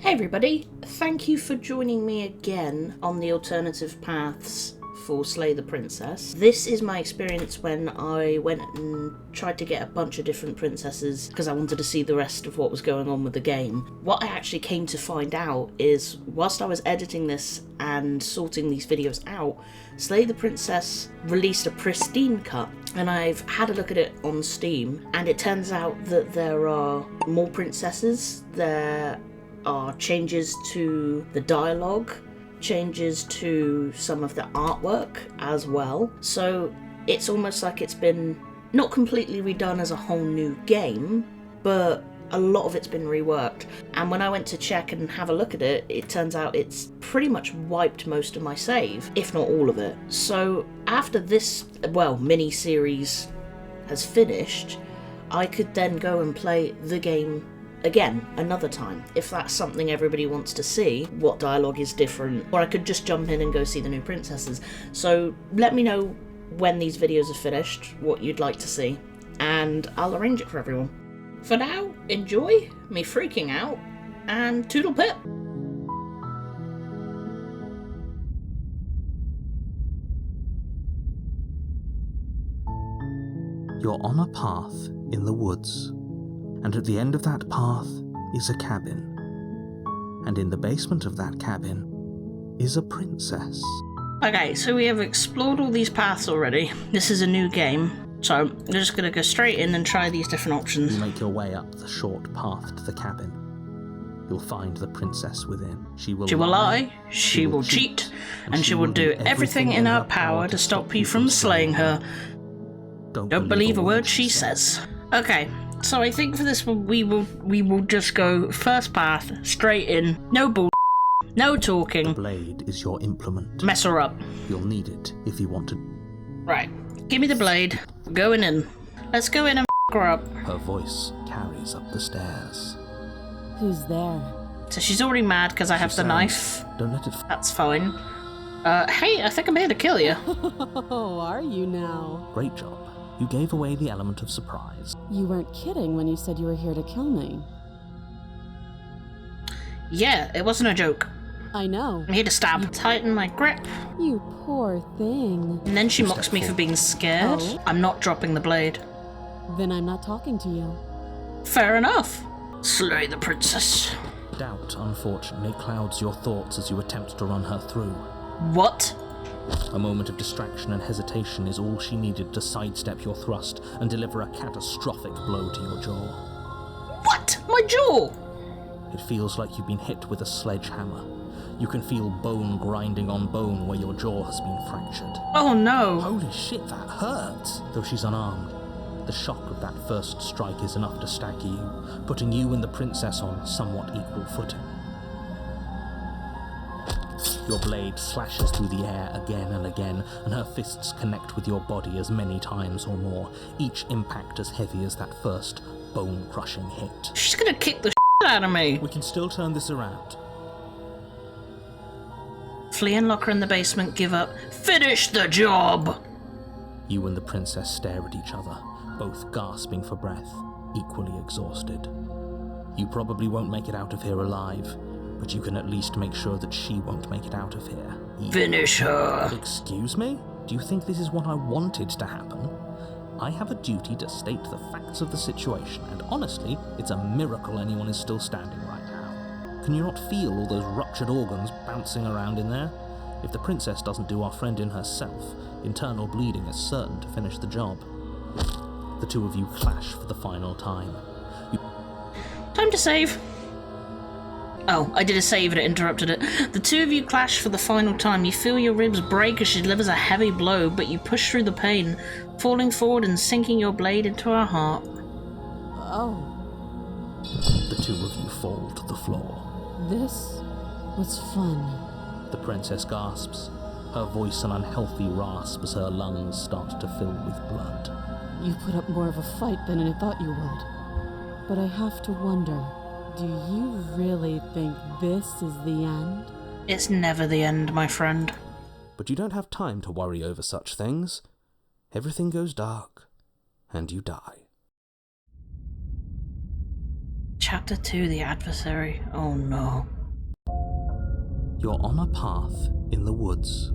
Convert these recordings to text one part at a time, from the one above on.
Hey everybody, thank you for joining me again on the alternative paths for Slay the Princess. This is my experience when I went and tried to get a bunch of different princesses because I wanted to see the rest of what was going on with the game. What I actually came to find out is, whilst I was editing this and sorting these videos out, Slay the Princess released a pristine cut, and I've had a look at it on Steam, and it turns out that there are more princesses. There are changes to the dialogue, changes to some of the artwork as well. So it's almost like it's been not completely redone as a whole new game, but a lot of it's been reworked. And when I went to check and have a look at it, it turns out it's pretty much wiped most of my save, if not all of it. So after this, mini-series has finished, I could then go and play the game again another time if that's something everybody wants to see, what dialogue is different, or I could just jump in and go see the new princesses. So let me know when these videos are finished what you'd like to see, and I'll arrange it for everyone. For now, enjoy me freaking out, and toodle pip. You're on a path in the woods, and at the end of that path is a cabin. And in the basement of that cabin is a princess. Okay, so we have explored all these paths already. This is a new game, so I'm just gonna go straight in and try these different options. You make your way up the short path to the cabin. You'll find the princess within. She will lie, she will cheat, and she will do everything in her power to stop you from slaying her. Don't believe a word she says. Okay, so I think for this one we will just go first path, straight in, no bull, no talking. The blade is your implement. Mess her up. You'll need it if you want to. Right, give me the blade. We're going in. Let's go in and her up. Her voice carries up the stairs. Who's there? So she's already mad because I have the knife. Don't let it. That's fine. Hey, I think I'm here to kill you. Oh, are you now? Great job. You gave away the element of surprise. You weren't kidding when you said you were here to kill me. Yeah, it wasn't a joke. I know. I'm here to stab. Tighten my grip. You poor thing. And then she mocks me for being scared. Oh. I'm not dropping the blade. Then I'm not talking to you. Fair enough. Slay the princess. Doubt, unfortunately, clouds your thoughts as you attempt to run her through. What? A moment of distraction and hesitation is all she needed to sidestep your thrust and deliver a catastrophic blow to your jaw. What? My jaw? It feels like you've been hit with a sledgehammer. You can feel bone grinding on bone where your jaw has been fractured. Oh no. Holy shit, that hurts! Though she's unarmed, the shock of that first strike is enough to stagger you, putting you and the princess on somewhat equal footing. Your blade slashes through the air again and again, and her fists connect with your body as many times or more, each impact as heavy as that first bone-crushing hit. She's gonna kick the out of me. We can still turn this around. Flea and lock her in the basement, give up. Finish the job! You and the princess stare at each other, both gasping for breath, equally exhausted. You probably won't make it out of here alive, but you can at least make sure that she won't make it out of here either. Finish her! Excuse me? Do you think this is what I wanted to happen? I have a duty to state the facts of the situation, and honestly, it's a miracle anyone is still standing right now. Can you not feel all those ruptured organs bouncing around in there? If the princess doesn't do our friend in herself, internal bleeding is certain to finish the job. The two of you clash for the final time. Time to save. Oh, I did a save and it interrupted it. The two of you clash for the final time. You feel your ribs break as she delivers a heavy blow, but you push through the pain, falling forward and sinking your blade into her heart. Oh. The two of you fall to the floor. This was fun. The princess gasps, her voice an unhealthy rasp as her lungs start to fill with blood. You put up more of a fight than I thought you would. But I have to wonder, do you really think this is the end? It's never the end, my friend. But you don't have time to worry over such things. Everything goes dark, and you die. Chapter 2, The Adversary. Oh no. You're on a path in the woods,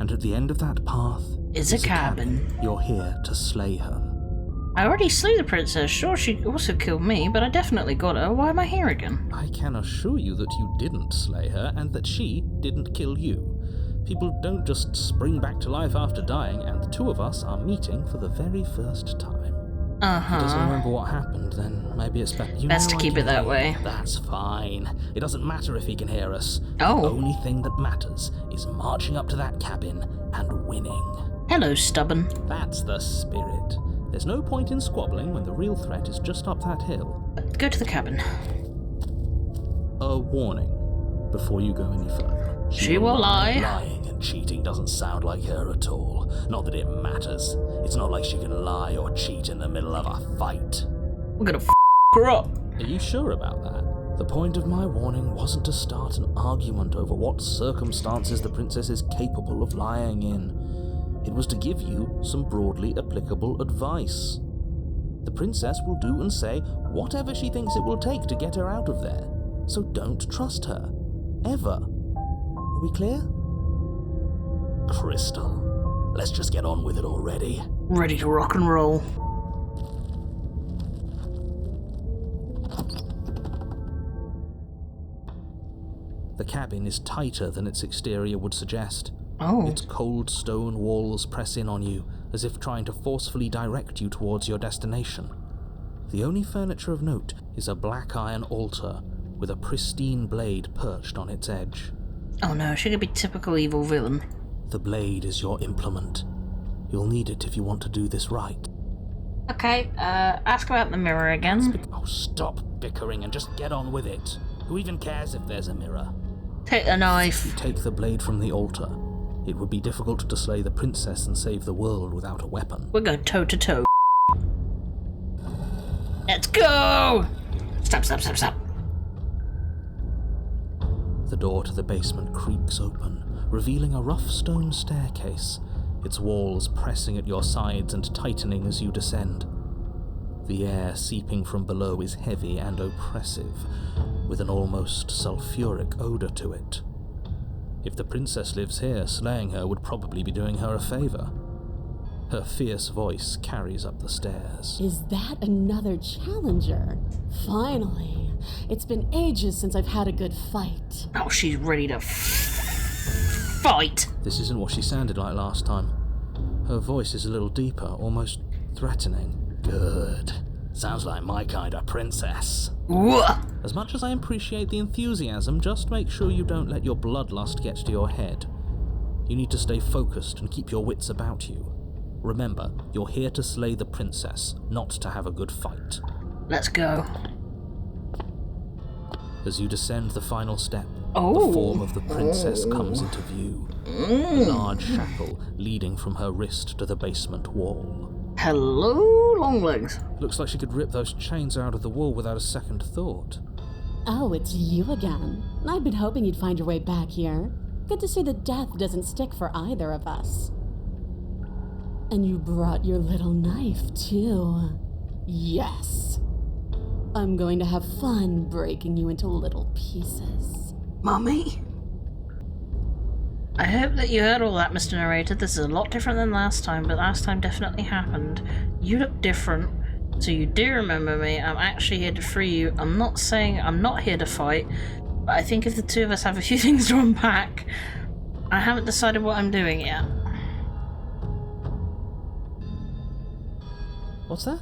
and at the end of that path is a cabin. You're here to slay her. I already slew the princess. Sure, she also killed me, but I definitely got her. Why am I here again? I can assure you that you didn't slay her, and that she didn't kill you. People don't just spring back to life after dying, and the two of us are meeting for the very first time. If he doesn't remember what happened, then maybe it's best to keep it that way. That's fine. It doesn't matter if he can hear us. Oh. The only thing that matters is marching up to that cabin and winning. Hello, stubborn. That's the spirit. There's no point in squabbling when the real threat is just up that hill. Go to the cabin. A warning before you go any further. She will lie. Lying and cheating doesn't sound like her at all. Not that it matters. It's not like she can lie or cheat in the middle of a fight. We're gonna her up. Are you sure about that? The point of my warning wasn't to start an argument over what circumstances the princess is capable of lying in. It was to give you some broadly applicable advice. The princess will do and say whatever she thinks it will take to get her out of there. So don't trust her. Ever. Are we clear? Crystal, let's just get on with it already. Ready to rock and roll. The cabin is tighter than its exterior would suggest. Oh. Its cold stone walls press in on you, as if trying to forcefully direct you towards your destination. The only furniture of note is a black iron altar with a pristine blade perched on its edge. Oh no, she could be typical evil villain. The blade is your implement. You'll need it if you want to do this right. Okay, ask about the mirror again. Oh, stop bickering and just get on with it. Who even cares if there's a mirror? Take the knife. You take the blade from the altar. It would be difficult to slay the princess and save the world without a weapon. We're going toe to toe. Let's go! Stop, stop, stop, stop. The door to the basement creaks open, revealing a rough stone staircase, its walls pressing at your sides and tightening as you descend. The air seeping from below is heavy and oppressive, with an almost sulphuric odour to it. If the princess lives here, slaying her would probably be doing her a favour. Her fierce voice carries up the stairs. Is that another challenger? Finally. It's been ages since I've had a good fight. Oh, she's ready to fight. This isn't what she sounded like last time. Her voice is a little deeper, almost threatening. Good. Sounds like my kind of princess. As much as I appreciate the enthusiasm, just make sure you don't let your bloodlust get to your head. You need to stay focused and keep your wits about you. Remember, you're here to slay the princess, not to have a good fight. Let's go. As you descend the final step, Oh. the form of the princess comes into view. A large shackle leading from her wrist to the basement wall. Hello, long legs. Looks like she could rip those chains out of the wall without a second thought. Oh, it's you again. I'd been hoping you'd find your way back here. Good to see that death doesn't stick for either of us. And you brought your little knife, too. Yes. I'm going to have fun breaking you into little pieces. Mummy? I hope that you heard all that, Mr. Narrator. This is a lot different than last time, but last time definitely happened. You look different, so you do remember me. I'm actually here to free you. I'm not saying I'm not here to fight, but I think if the two of us have a few things to unpack, I haven't decided what I'm doing yet. What's that?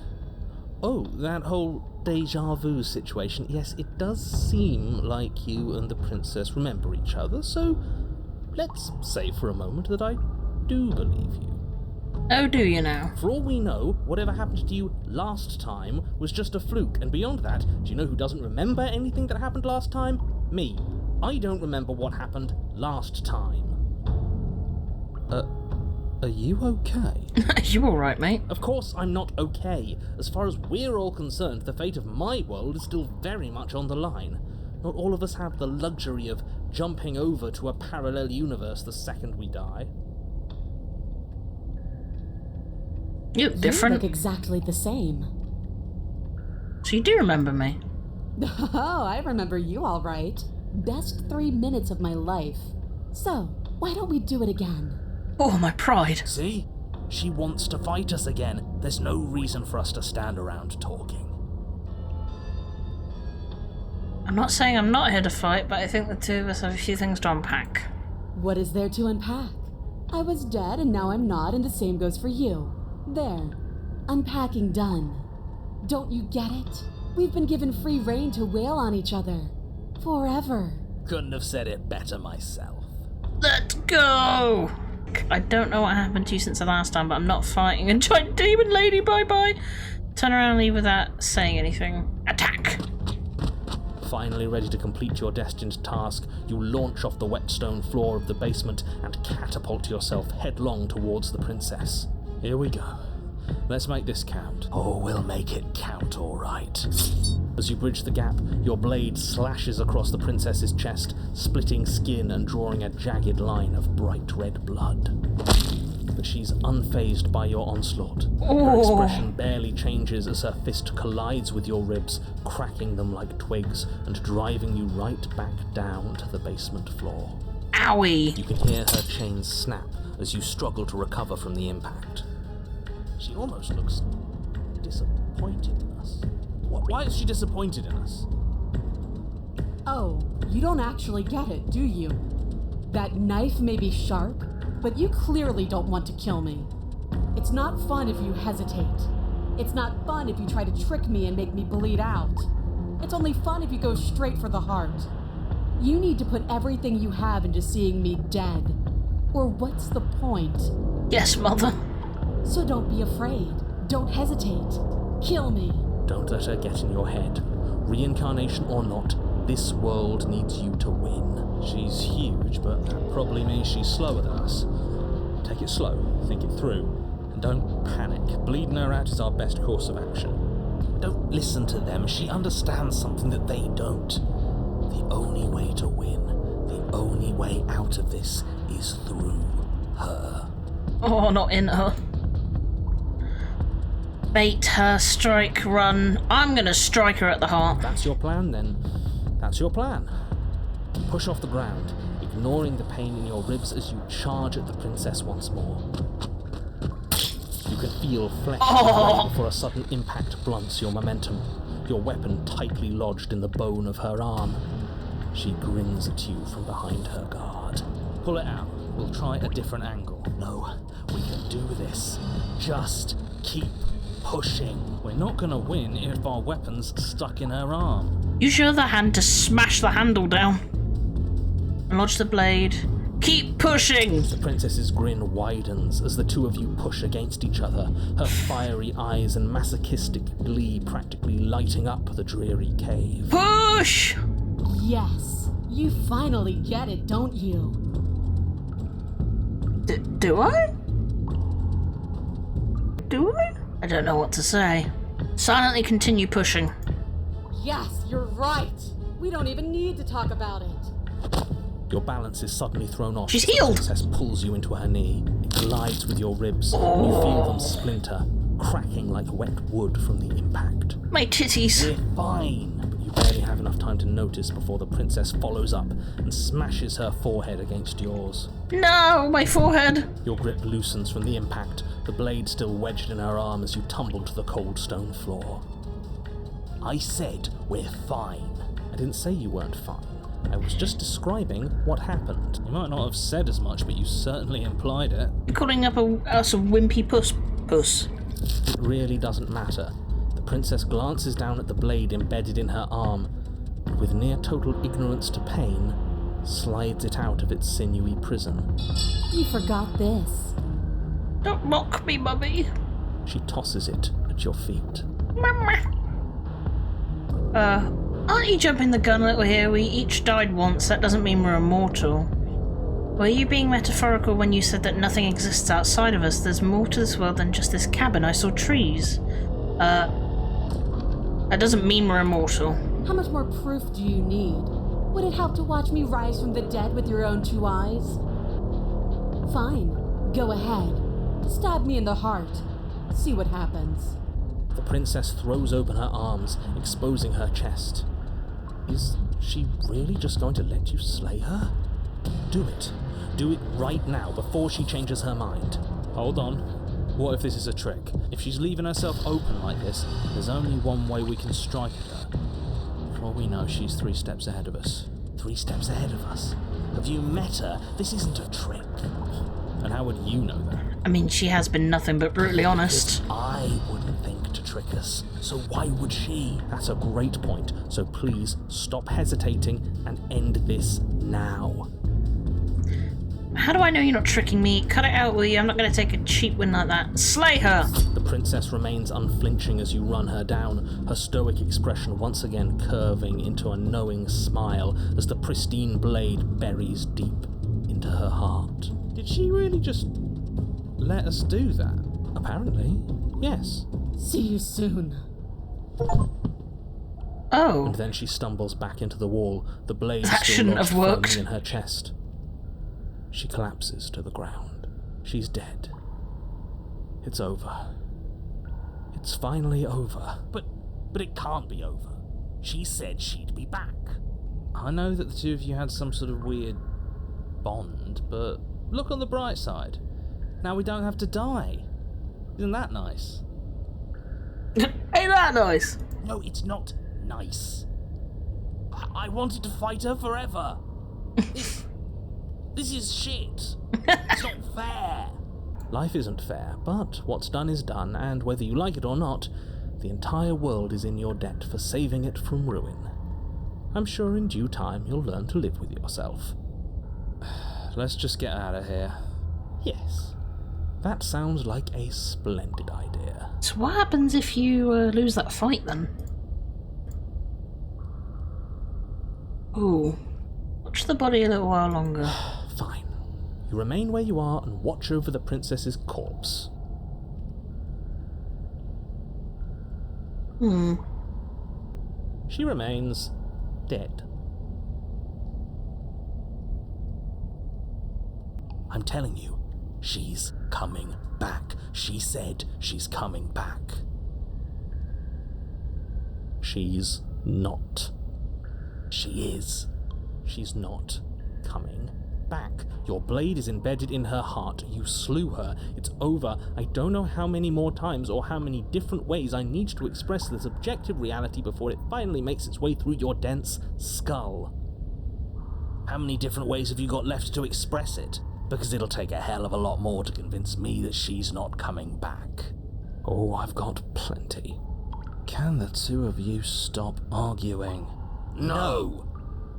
Oh, that whole deja vu situation. Yes, it does seem like you and the princess remember each other, so let's say for a moment that I do believe you. Oh, do you now? For all we know, whatever happened to you last time was just a fluke, and beyond that, do you know who doesn't remember anything that happened last time? Me. I don't remember what happened last time. Are you okay? You alright, mate? Of course I'm not okay. As far as we're all concerned, the fate of my world is still very much on the line. Not all of us have the luxury of jumping over to a parallel universe the second we die. You look different. You look exactly the same. So you do remember me? Oh, I remember you all right. Best 3 minutes of my life. So, why don't we do it again? Oh, my pride. See? She wants to fight us again. There's no reason for us to stand around talking. I'm not saying I'm not here to fight, but I think the two of us have a few things to unpack. What is there to unpack? I was dead and now I'm not, and the same goes for you. There. Unpacking done. Don't you get it? We've been given free rein to wail on each other. Forever. Couldn't have said it better myself. Let's go! I don't know what happened to you since the last time, but I'm not fighting a giant demon lady, bye-bye! Turn around and leave without saying anything. Attack! Finally ready to complete your destined task, you launch off the wet stone floor of the basement and catapult yourself headlong towards the princess. Here we go. Let's make this count. Oh, we'll make it count, all right. As you bridge the gap, your blade slashes across the princess's chest, splitting skin and drawing a jagged line of bright red blood. But she's unfazed by your onslaught. Her expression barely changes as her fist collides with your ribs, cracking them like twigs and driving you right back down to the basement floor. Owie! You can hear her chains snap as you struggle to recover from the impact. She almost looks disappointed in us. Why is she disappointed in us? Oh, you don't actually get it, do you? That knife may be sharp, but you clearly don't want to kill me. It's not fun if you hesitate. It's not fun if you try to trick me and make me bleed out. It's only fun if you go straight for the heart. You need to put everything you have into seeing me dead. Or what's the point? Yes, mother. So don't be afraid. Don't hesitate. Kill me. Don't let her get in your head. Reincarnation or not, this world needs you to win. She's huge, but that probably means she's slower than us. Take it slow, think it through, and don't panic. Bleeding her out is our best course of action. Don't listen to them. She understands something that they don't. The only way to win, the only way out of this is through her. Oh, not in her. Bait her, strike, run. I'm gonna strike her at the heart. That's your plan, then. That's your plan. Push off the ground, ignoring the pain in your ribs as you charge at the princess once more. You can feel flesh before a sudden impact blunts your momentum, your weapon tightly lodged in the bone of her arm. She grins at you from behind her guard. Pull it out. We'll try a different angle. No, we can do this. Just keep pushing. We're not gonna win if our weapon's stuck in her arm. Use your other hand to smash the handle down. And lodge the blade. Keep pushing! The princess's grin widens as the two of you push against each other, her fiery eyes and masochistic glee practically lighting up the dreary cave. Push! Yes. You finally get it, don't you? Do I? Do I? I don't know what to say. Silently continue pushing. Yes, you're right. We don't even need to talk about it. Your balance is suddenly thrown off. She's as the healed! princess pulls you into her knee. It collides with your ribs, and you feel them splinter, cracking like wet wood from the impact. My titties. We're fine, but you barely have enough time to notice before the princess follows up and smashes her forehead against yours. No, my forehead. Your grip loosens from the impact, the blade still wedged in her arm as you tumble to the cold stone floor. I said we're fine. I didn't say you weren't fine. I was just describing what happened. You might not have said as much, but you certainly implied it. You're calling us a wimpy puss. It really doesn't matter. The princess glances down at the blade embedded in her arm, and with near total ignorance to pain, slides it out of its sinewy prison. You forgot this. Don't mock me, Mummy. She tosses it at your feet. Mama. Aren't you jumping the gun a little here? We each died once. That doesn't mean we're immortal. Were you being metaphorical when you said that nothing exists outside of us? There's more to this world than just this cabin. I saw trees. That doesn't mean we're immortal. How much more proof do you need? Would it help to watch me rise from the dead with your own 2 eyes? Fine. Go ahead. Stab me in the heart. See what happens. The princess throws open her arms, exposing her chest. Is She really just going to let you slay her? Do it. Do it right now, before she changes her mind. Hold on. What if this is a trick? If she's leaving herself open like this, there's only one way we can strike her. For all we know, she's 3 steps ahead of us. 3 steps ahead of us. Have you met her? This isn't a trick. And how would you know that? I mean, she has been nothing but brutally honest. I wouldn't think to trick us, so why would she? That's a great point, so please stop hesitating and end this now. How do I know you're not tricking me? Cut it out, will you? I'm not going to take a cheap win like that. Slay her! The princess remains unflinching as you run her down, her stoic expression once again curving into a knowing smile as the pristine blade buries deep into her heart. Did she really just let us do that? Apparently, yes. See you soon. Oh. And then she stumbles back into the wall, the blade That still shouldn't lodged have worked. firmly in her chest. She collapses to the ground. She's dead. It's over. It's finally over. But it can't be over. She said she'd be back. I know that the two of you had some sort of weird bond, but look on the bright side. Now we don't have to die. Isn't that nice? Ain't that nice? No, it's not nice. I wanted to fight her forever. This is shit. It's not fair. Life isn't fair, but what's done is done, and whether you like it or not, the entire world is in your debt for saving it from ruin. I'm sure in due time you'll learn to live with yourself. Let's just get out of here. Yes, that sounds like a splendid idea. So what happens if you lose that fight then? Ooh. Watch the body a little while longer. Fine. You remain where you are and watch over the princess's corpse. She remains dead. I'm telling you, she's coming back. She said she's coming back. She's not. She is. She's not coming back. Your blade is embedded in her heart. You slew her. It's over. I don't know how many more times or how many different ways I need to express this objective reality before it finally makes its way through your dense skull. How many different ways have you got left to express it? Because it'll take a hell of a lot more to convince me that she's not coming back. Oh, I've got plenty. Can the two of you stop arguing? No!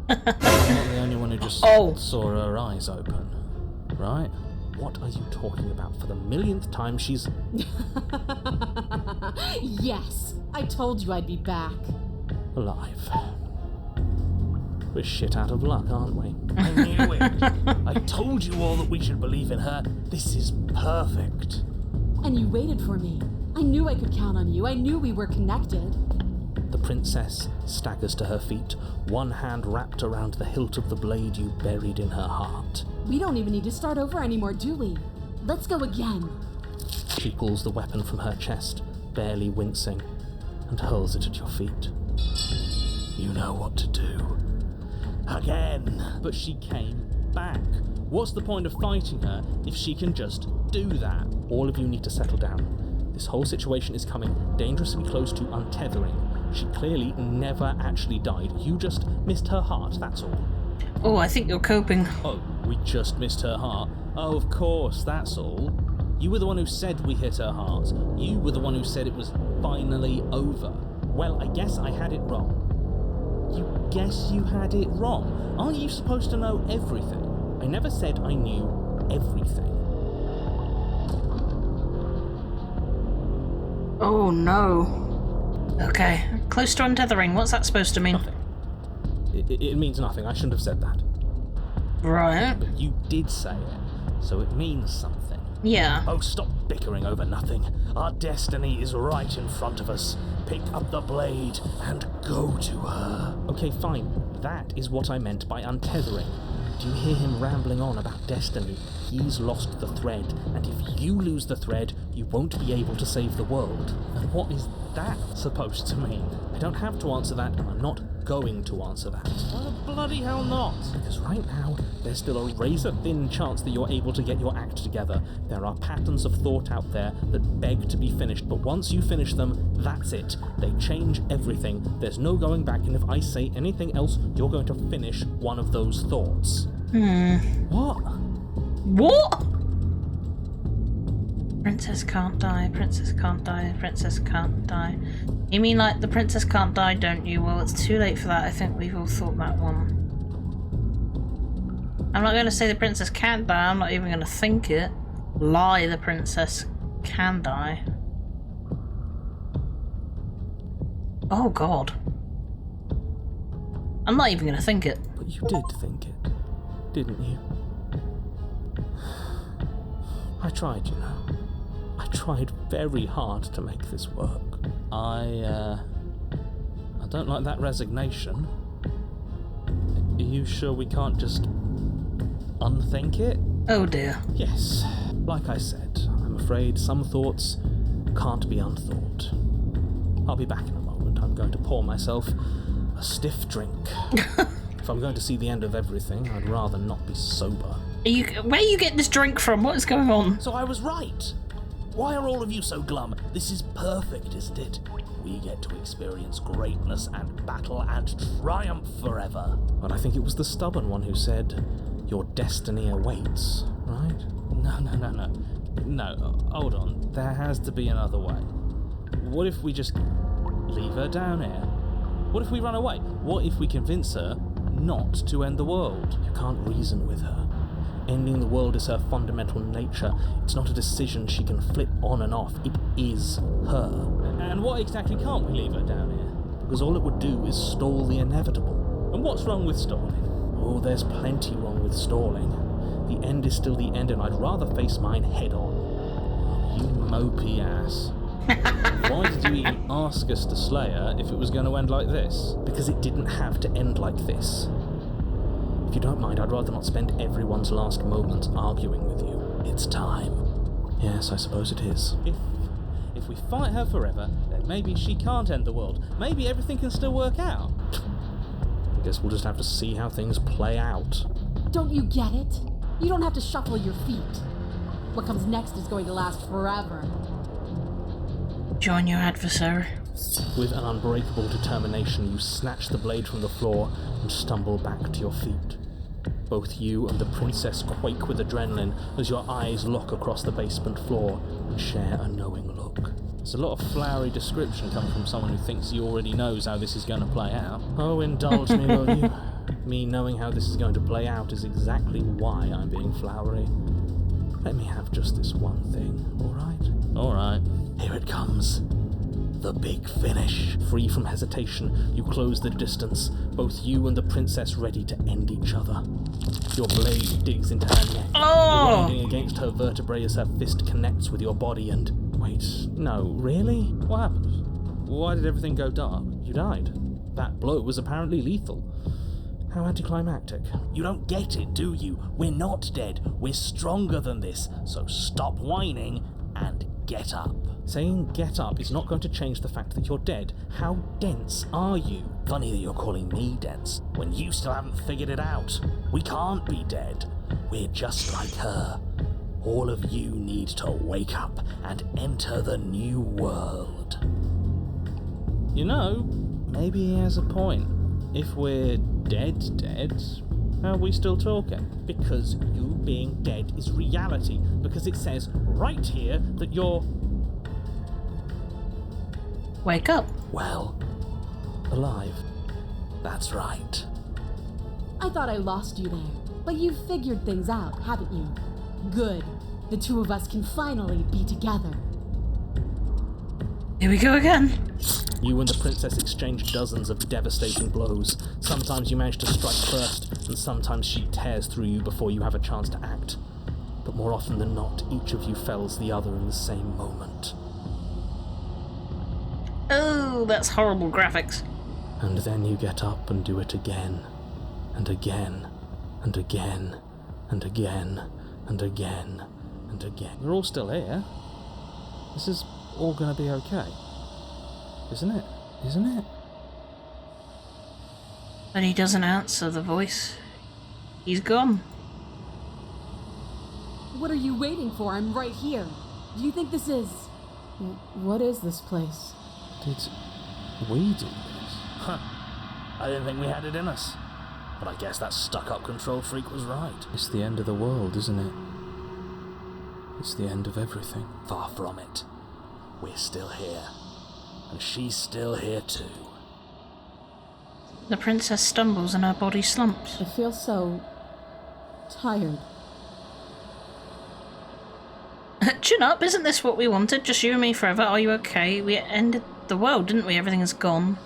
I'm not the only one who just saw her eyes open, right? What are you talking about? For the millionth time, she's... Yes, I told you I'd be back. alive. We're shit out of luck, aren't we? I knew it. I told you all that we should believe in her. This is perfect. And you waited for me. I knew I could count on you. I knew we were connected. The princess staggers to her feet, one hand wrapped around the hilt of the blade you buried in her heart. We don't even need to start over anymore, do we? Let's go again. She pulls the weapon from her chest, barely wincing, and hurls it at your feet. You know what to do. Again! But she came back. What's the point of fighting her if she can just do that? All of you need to settle down. This whole situation is coming dangerously close to untethering. She clearly never actually died. You just missed her heart, that's all. Oh, I think you're coping. Oh, we just missed her heart. Oh, of course, that's all. You were the one who said we hit her heart. You were the one who said it was finally over. Well, I guess I had it wrong. You guess you had it wrong? Aren't you supposed to know everything? I never said I knew everything. Oh no. Okay, close to untethering. What's that supposed to mean? Nothing. It means nothing. I shouldn't have said that. Right. But you did say it, so it means something. Yeah. Oh, stop bickering over nothing. Our destiny is right in front of us. Pick up the blade and go to her. Okay, fine. That is what I meant by untethering. Do you hear him rambling on about destiny? He's lost the thread, and if you lose the thread, you won't be able to save the world. And what is that supposed to mean? I don't have to answer that, and I'm not going to answer that. Why the bloody hell not? Because right now, there's still a razor-thin chance that you're able to get your act together. There are patterns of thought out there that beg to be finished, but once you finish them, that's it. They change everything. There's no going back, and if I say anything else, you're going to finish one of those thoughts. What? What? Princess can't die, princess can't die, princess can't die. You mean like the princess can't die, don't you? Well, it's too late for that. I think we've all thought that one. I'm not going to say the princess can't die. I'm not even going to think it. Lie, the princess can die. Oh, God. I'm not even going to think it. But you did think it, didn't you? I tried, you know. I tried very hard to make this work. I don't like that resignation. Are you sure we can't just unthink it? Oh dear. Yes. Like I said, I'm afraid some thoughts can't be unthought. I'll be back in a moment. I'm going to pour myself a stiff drink. If I'm going to see the end of everything, I'd rather not be sober. Where are you getting this drink from? What is going on? So I was right. Why are all of you so glum? This is perfect, isn't it? We get to experience greatness and battle and triumph forever. But I think it was the stubborn one who said, your destiny awaits, right? No, hold on. There has to be another way. What if we just leave her down here? What if we run away? What if we convince her not to end the world? You can't reason with her. Ending the world is her fundamental nature. It's not a decision she can flip on and off. It is her. And what exactly can't we leave her down here? Because all it would do is stall the inevitable. And what's wrong with stalling? Oh, there's plenty wrong with stalling. The end is still the end, and I'd rather face mine head on. You mopey ass. Why did you even ask us to slay her if it was going to end like this? Because it didn't have to end like this. If you don't mind, I'd rather not spend everyone's last moments arguing with you. It's time. Yes, I suppose it is. If we fight her forever, then maybe she can't end the world. Maybe everything can still work out. I guess we'll just have to see how things play out. Don't you get it? You don't have to shuffle your feet. What comes next is going to last forever. Join your adversary. With an unbreakable determination, you snatch the blade from the floor and stumble back to your feet. Both you and the princess quake with adrenaline as your eyes lock across the basement floor and share a knowing look. There's a lot of flowery description coming from someone who thinks he already knows how this is going to play out. Oh, indulge me, will you? Me knowing how this is going to play out is exactly why I'm being flowery. Let me have just this one thing, alright? Alright. Here it comes. The big finish. Free from hesitation, you close the distance, both you and the princess ready to end each other. Your blade digs into her neck, grinding against her vertebrae as her fist connects with your body and... Wait, no, really? What happened? Why did everything go dark? You died. That blow was apparently lethal. How anticlimactic. You don't get it, do you? We're not dead. We're stronger than this. So stop whining and get up. Saying get up is not going to change the fact that you're dead. How dense are you? Funny that you're calling me dense, when you still haven't figured it out. We can't be dead. We're just like her. All of you need to wake up and enter the new world. You know, maybe he has a point. If we're dead, how are we still talking? Because you being dead is reality. Because it says right here that you're... Wake up. Well, alive. That's right. I thought I lost you there, but you've figured things out, haven't you? Good. The two of us can finally be together. Here we go again. You and the princess exchange dozens of devastating blows. Sometimes you manage to strike first, and sometimes she tears through you before you have a chance to act. But more often than not, each of you fells the other in the same moment. Oh, that's horrible graphics. And then you get up and do it again, and again, and again, and again, and again, and again. We're all still here. This is all gonna be okay. Isn't it? Isn't it? But he doesn't answer the voice. He's gone. What are you waiting for? I'm right here. Do you think this is... What is this place? Did we do this? Huh. I didn't think we had it in us. But I guess that stuck-up control freak was right. It's the end of the world, isn't it? It's the end of everything. Far from it. We're still here. And she's still here too. The princess stumbles and her body slumps. I feel so... tired. Chin up, isn't this what we wanted? Just you and me forever? Are you okay? We ended the world, didn't we? Everything is gone.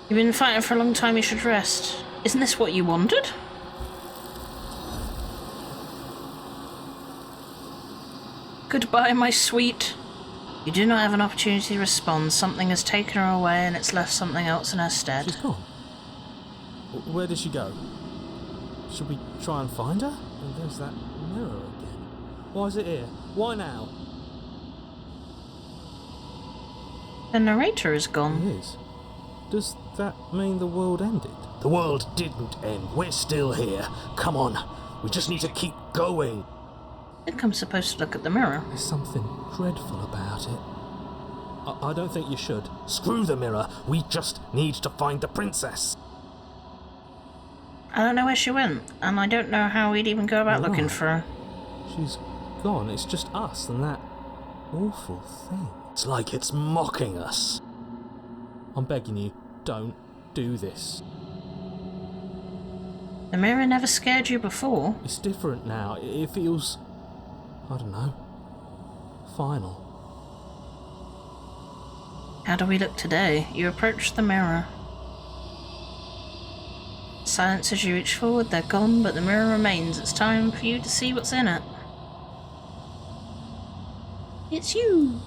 You've been fighting for a long time, you should rest. Isn't this what you wanted? Goodbye, my sweet. You do not have an opportunity to respond. Something has taken her away and it's left something else in her stead. She's gone. Where did she go? Should we try and find her? And there's that mirror again. Why is it here? Why now? The narrator is gone. It is. Does that mean the world ended? The world didn't end. We're still here. Come on. We just need to keep going. I think I'm supposed to look at the mirror. There's something dreadful about it. I don't think you should. Screw the mirror. We just need to find the princess. I don't know where she went, and I don't know how we'd even go about You're looking right. for her. She's gone. It's just us and that awful thing. It's like it's mocking us. I'm begging you, don't do this. The mirror never scared you before. It's different now. It feels... I don't know. Final. How do we look today? You approach the mirror. Silence as you reach forward, they're gone, but the mirror remains. It's time for you to see what's in it. It's you!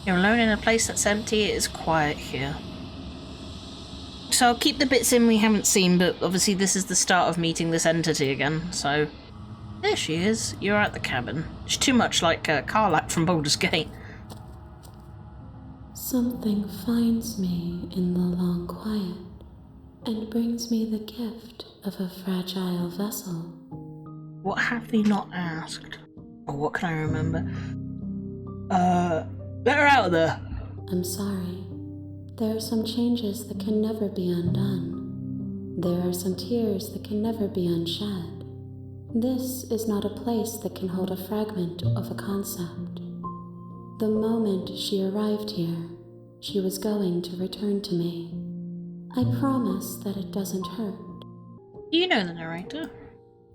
You're alone in a place that's empty. It is quiet here. So I'll keep the bits in we haven't seen, but obviously this is the start of meeting this entity again, so... There she is. You're at the cabin. She's too much like Karlak from Baldur's Gate. Something finds me in the long quiet and brings me the gift of a fragile vessel. What have they not asked? Or what can I remember? Let her out of there! I'm sorry. There are some changes that can never be undone. There are some tears that can never be unshed. This is not a place that can hold a fragment of a concept. The moment she arrived here, she was going to return to me. I promise that it doesn't hurt. You know the narrator.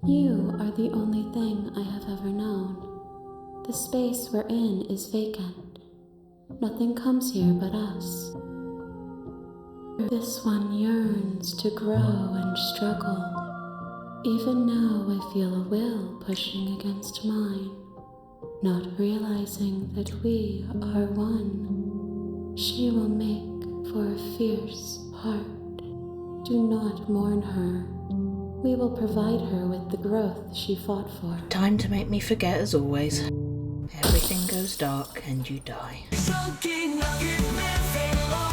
You are the only thing I have ever known. The space we're in is vacant. Nothing comes here but us. This one yearns to grow and struggle. Even now I feel a will pushing against mine, not realizing that we are one. She will make for a fierce part. Do not mourn her. We will provide her with the growth she fought for. Time to make me forget as always. Everything goes dark and you die. Something like it never